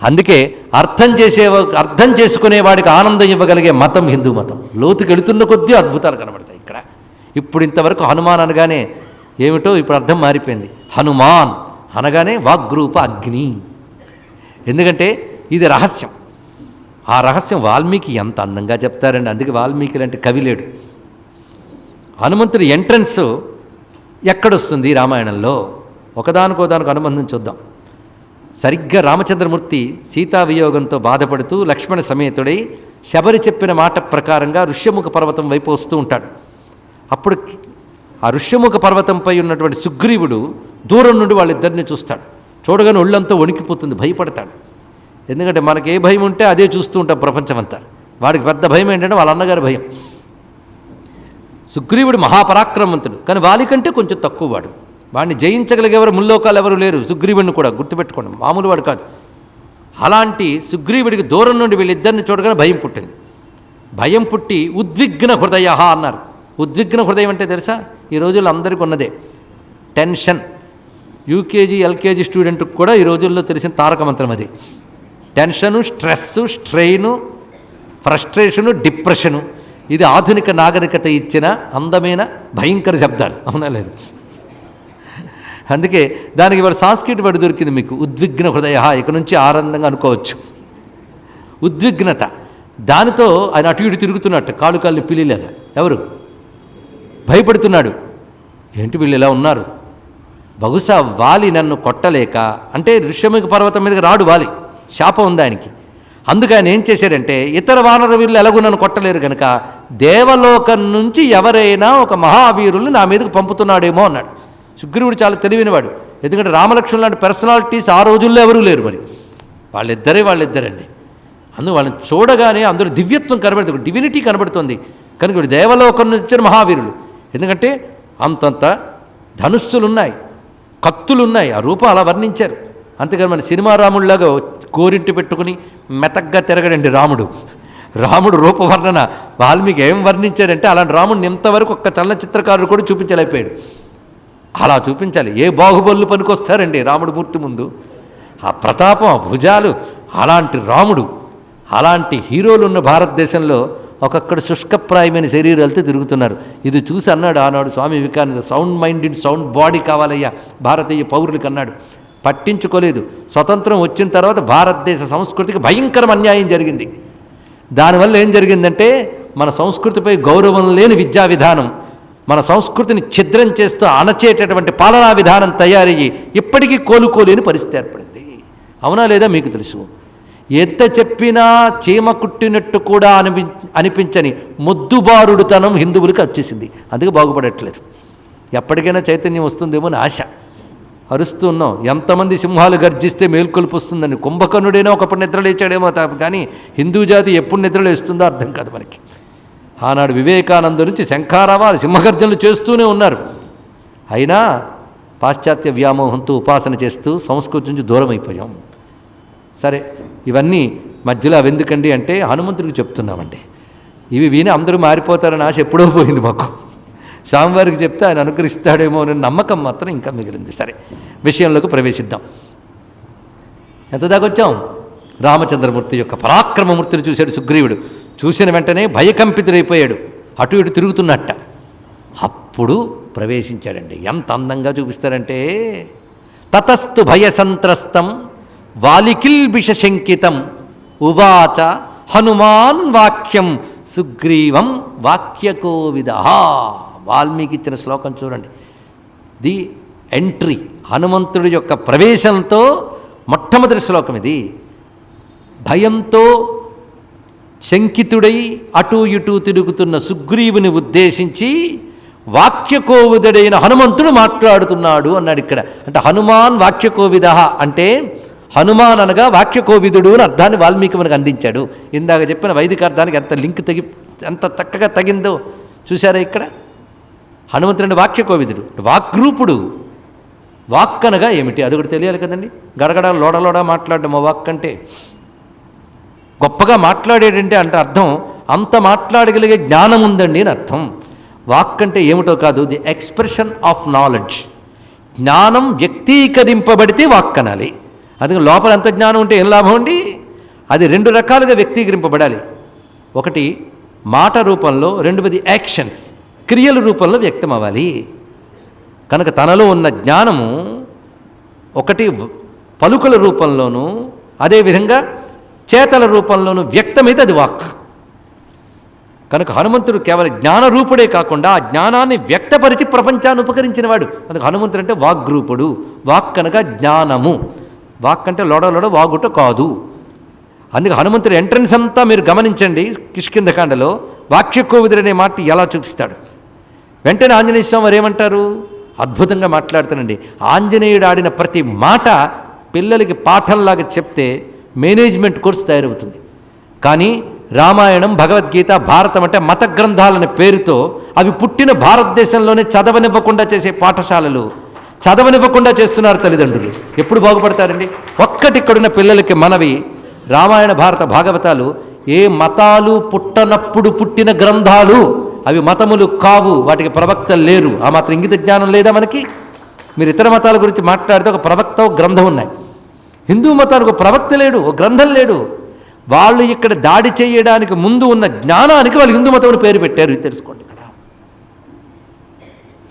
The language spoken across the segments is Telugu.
అందుకే అర్థం చేసుకునేవాడికి ఆనందం ఇవ్వగలిగే మతం హిందూ మతం. లోతుకి వెళుతున్న కొద్దీ అద్భుతాలు కనబడతాయి ఇక్కడ. ఇప్పుడు ఇంతవరకు హనుమాన్ అనగానే ఏమిటో ఇప్పుడు అర్థం మారిపోయింది. హనుమాన్ అనగానే వాగ్రూప అగ్ని. ఎందుకంటే ఇది రహస్యం. ఆ రహస్యం వాల్మీకి ఎంత అందంగా చెప్తారండి. అందుకే వాల్మీకి లాంటి కవి లేడు. హనుమంతుడి ఎంట్రన్స్ ఎక్కడొస్తుంది రామాయణంలో? ఒకదానికోదానికి అనుబంధం చూద్దాం. సరిగ్గా రామచంద్రమూర్తి సీతావియోగంతో బాధపడుతూ లక్ష్మణ సమేతుడై శబరి చెప్పిన మాట ప్రకారంగా ఋష్యముఖ పర్వతం వైపు వస్తూ ఉంటాడు. అప్పుడు ఆ ఋష్యముఖ పర్వతంపై ఉన్నటువంటి సుగ్రీవుడు దూరం నుండి వాళ్ళిద్దరిని చూస్తాడు. చూడగానే ఒళ్ళంతా వణికిపోతుంది, భయపడతాడు. ఎందుకంటే మనకి ఏ భయం ఉంటే అదే చూస్తూ ఉంటాం ప్రపంచమంతా. వాడికి పెద్ద భయం ఏంటంటే వాళ్ళ అన్నగారి భయం. సుగ్రీవుడు మహాపరాక్రమవంతుడు, కానీ వాలికంటే కొంచెం తక్కువ వాడు. వాడిని జయించగలిగేవారు ముల్లోకాలు ఎవరు లేరు. సుగ్రీవుడిని కూడా గుర్తుపెట్టుకోండి, మామూలు వాడు కాదు. అలాంటి సుగ్రీవుడికి దూరం నుండి వీళ్ళిద్దరిని చూడగానే భయం పుట్టింది. భయం పుట్టి ఉద్విగ్న హృదయ అన్నారు. ఉద్విగ్న హృదయం అంటే తెలుసా? ఈ రోజుల్లో అందరికీ ఉన్నదే టెన్షన్. యూకేజీ ఎల్కేజీ స్టూడెంట్కి కూడా ఈ రోజుల్లో తెలిసిన తారక మంత్రం అది. Tension, stress, strain, frustration, depression. ఇది ఆధునిక నాగరికత ఇచ్చిన అందమైన భయంకర శబ్దాలు, అవునా లేదు? అందుకే దానికి వాడు సంస్కృతి వాడు దొరికింది మీకు. ఉద్విగ్న హృదయ, ఇక నుంచి ఆనందంగా అనుకోవచ్చు. ఉద్విగ్నత, దానితో ఆయన అటు ఇటు తిరుగుతున్నట్టు, కాళ్ళు కాళ్ళని పిల్లిలాగా. ఎవరు? భయపడుతున్నాడు. ఏంటి వీళ్ళు ఇలా ఉన్నారు? బహుశా వాలి నన్ను కొట్టలేక, అంటే ఋష్యముఖ పర్వతం మీదకి రాడు వాలి, శాపం ఉంది ఆయనకి. అందుకు ఆయన ఏం చేశారంటే, ఇతర వానర వీరులు ఎలాగూ నన్ను కొట్టలేరు కనుక దేవలోకం నుంచి ఎవరైనా ఒక మహావీరుల్ని నా మీదకు పంపుతున్నాడేమో అన్నాడు. సుగ్రీవుడు చాలా తెలివినవాడు. ఎందుకంటే రామలక్ష్మణులు లాంటి పర్సనాలిటీస్ ఆ రోజుల్లో ఎవరూ లేరు. మరి వాళ్ళిద్దరండి. అందుకు వాళ్ళని చూడగానే అందరూ దివ్యత్వం కనబడుతుంది, డివినిటీ కనబడుతుంది. కనుక వీడు దేవలోకం నుంచి వచ్చిన మహావీరులు. ఎందుకంటే అంతంత ధనుస్సులున్నాయి, కత్తులున్నాయి. ఆ రూపం అలా వర్ణించారు. అంతేకాని మన సినిమా రాముడిలాగా కోరింటి పెట్టుకుని మెతగ్గా తిరగడండి రాముడు. రాముడు రూపవర్ణన వాల్మీకి ఏం వర్ణించారంటే, అలాంటి రాముడిని ఇంతవరకు ఒక్క చలనచిత్రకారుడు కూడా చూపించలేకపోయాడు. అలా చూపించాలి. ఏ బాహుబలు పనికొస్తారండి రాముడు మూర్తి ముందు? ఆ ప్రతాపం, ఆ భుజాలు, అలాంటి రాముడు. అలాంటి హీరోలు ఉన్న భారతదేశంలో ఒక్కొక్కడు శుష్కప్రాయమైన శరీరాలతో తిరుగుతున్నారు. ఇది చూసి అన్నాడు ఆనాడు Swami Vivekananda, sound minded sound body కావాలయ్యా భారతీయ పౌరులకు అన్నాడు. పట్టించుకోలేదు. స్వతంత్రం వచ్చిన తర్వాత భారతదేశ సంస్కృతికి భయంకర అన్యాయం జరిగింది. దానివల్ల ఏం జరిగిందంటే, మన సంస్కృతిపై గౌరవం లేని విద్యా విధానం, మన సంస్కృతిని ఛిద్రం చేస్తూ అణచేటటువంటి పాలనా విధానం తయారయ్యి ఇప్పటికీ కోలుకోలేని పరిస్థితి ఏర్పడింది. అవునా లేదా మీకు తెలుసు? ఎంత చెప్పినా చీమ కుట్టినట్టు కూడా అనిపించని మొద్దుబారుడుతనం హిందువులకి వచ్చేసింది. అందుకే బాగుపడట్లేదు. ఎప్పటికైనా చైతన్యం వస్తుందేమో అని ఆశ. అరుస్తున్నాం. ఎంతమంది సింహాలు గర్జిస్తే మేల్కొలుపు వస్తుందని. కుంభకర్ణుడైనా ఒకప్పుడు నిద్రలేచాడేమో, కానీ హిందూ జాతి ఎప్పుడు నిద్రలేస్తుందో అర్థం కాదు మనకి. ఆనాడు వివేకానంద నుంచి శంఖారావాలు, సింహగర్జనలు చేస్తూనే ఉన్నారు. అయినా పాశ్చాత్య వ్యామోహంతో ఉపాసన చేస్తూ సంస్కృతి నుంచి దూరం అయిపోయాం. సరే, ఇవన్నీ మధ్యలో అవెందుకండి అంటే హనుమంతుడికి చెప్తున్నామండి. ఇవి విని అందరూ మారిపోతారని ఆశ ఎప్పుడో పోయింది మాకు. స్వామివారికి చెప్తే ఆయన అనుగ్రహిస్తాడేమో అనే నమ్మకం మాత్రం ఇంకా మిగిలింది. సరే, విషయంలోకి ప్రవేశిద్దాం. ఎంత దాకా వచ్చాం? రామచంద్రమూర్తి యొక్క పరాక్రమమూర్తిని చూశాడు సుగ్రీవుడు. చూసిన వెంటనే భయకంపితుడైపోయాడు, అటు ఇటు తిరుగుతున్నట్ట. అప్పుడు ప్రవేశించాడండి. ఎంత అందంగా చూపిస్తారంటే, తతస్తు భయసంత్రస్తం వాలికిల్బిష శంకితం ఉవాచ హనుమాన్ వాక్యం సుగ్రీవం వాక్యకోవిద. వాల్మీకి ఇచ్చిన శ్లోకం చూడండి. ది ఎంట్రీ, హనుమంతుడి యొక్క ప్రవేశంతో మొట్టమొదటి శ్లోకం ఇది. భయంతో శంకితుడై అటూ ఇటూ తిరుగుతున్న సుగ్రీవుని ఉద్దేశించి వాక్యకోవిదుడైన హనుమంతుడు మాట్లాడుతున్నాడు అన్నాడు ఇక్కడ. అంటే హనుమాన్ వాక్యకోవిద అంటే హనుమాన్ అనగా వాక్యకోవిదుడు అని అర్థాన్ని వాల్మీకి మనకు అందించాడు. ఇందాక చెప్పిన వైదిక అర్థానికి ఎంత చక్కగా తగిందో చూశారా ఇక్కడ. హనుమంతుడు వాక్యకోవిదుడు, వాగ్రూపుడు. వాక్ అనగా ఏమిటి అది కూడా తెలియాలి కదండి. గడగడ లోడలోడ మాట్లాడడం వాక్ అంటే. గొప్పగా మాట్లాడేటంటే అంటే అర్థం అంత మాట్లాడగలిగే జ్ఞానం ఉందండి అని అర్థం. వాక్ అంటే ఏమిటో కాదు, ది ఎక్స్ప్రెషన్ ఆఫ్ నాలెడ్జ్. జ్ఞానం వ్యక్తీకరింపబడితే వాక్ అనాలి. అందుకని లోపల ఎంత జ్ఞానం ఉంటే ఏం లాభం అండి? అది 2 రకాలుగా వ్యక్తీకరింపబడాలి. ఒకటి మాట రూపంలో, రెండవది యాక్షన్స్, క్రియల రూపంలో వ్యక్తం అవ్వాలి. కనుక తనలో ఉన్న జ్ఞానము ఒకటి పలుకుల రూపంలోనూ అదేవిధంగా చేతల రూపంలోనూ వ్యక్తమైతే అది వాక్. కనుక హనుమంతుడు కేవలం జ్ఞానరూపుడే కాకుండా ఆ జ్ఞానాన్ని వ్యక్తపరిచి ప్రపంచాన్ని ఉపకరించినవాడు. అందుకు హనుమంతుడు అంటే వాగ్రూపుడు. వాక్ కనుక జ్ఞానము. వాక్ అంటే లొడలొడ వాగుట కాదు. అందుకే హనుమంతుడి ఎంట్రన్స్ అంతా మీరు గమనించండి. కిష్కింధకాండలో వాక్యకోవిదుడు అనే మాట ఎలా చూపిస్తాడు. వెంటనే ఆంజనేయ స్వామి వారు ఏమంటారు? అద్భుతంగా మాట్లాడుతానండి. ఆంజనేయుడు ఆడిన ప్రతి మాట పిల్లలకి పాఠంలాగా చెప్తే మేనేజ్మెంట్ కోర్స్ తయారవుతుంది. కానీ రామాయణం, భగవద్గీత, భారతం అంటే మత గ్రంథాలనే పేరుతో అవి పుట్టిన భారతదేశంలోనే చదవనివ్వకుండా చేసే పాఠశాలలు, చదవనివ్వకుండా చేస్తున్నారు తల్లిదండ్రులు. ఎప్పుడు బాగుపడతారండి? ఒక్కటిక్కడున్న పిల్లలకి మనవి, రామాయణ, భారత, భాగవతాలు ఏ మతాలు పుట్టనప్పుడు పుట్టిన గ్రంథాలు. అవి మతములు కావు, వాటికి ప్రవక్తలు లేరు. ఆ మాత్రం ఇంగిత జ్ఞానం లేదా మనకి? మీరు ఇతర మతాల గురించి మాట్లాడితే ఒక ప్రవక్త, ఒక గ్రంథం ఉన్నాయి. హిందూ మతానికి ఒక ప్రవక్త లేడు, ఒక గ్రంథం లేడు. వాళ్ళు ఇక్కడ దాడి చేయడానికి ముందు ఉన్న జ్ఞానానికి వాళ్ళు హిందూ మతం పేరు పెట్టారు. ఇది తెలుసుకోండి. ఇక్కడ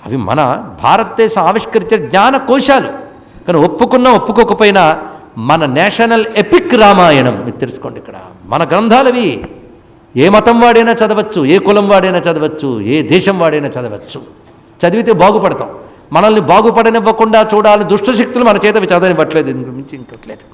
అవి మన భారతదేశం ఆవిష్కరించే జ్ఞాన కోశాలు. కానీ ఒప్పుకున్నా ఒప్పుకోకపోయినా మన నేషనల్ ఎపిక్ రామాయణం. ఇది తెలుసుకోండి. ఇక్కడ మన గ్రంథాలవి. ఏ మతం వాడైనా చదవచ్చు, ఏ కులం వాడైనా చదవచ్చు, ఏ దేశం వాడైనా చదవచ్చు. చదివితే బాగుపడతాం. మనల్ని బాగుపడనివ్వకుండా చూడాలని దుష్టశక్తులు మన చేత చదవనివ్వట్లేదు. ఇంక మించి ఇంకొకలేదు.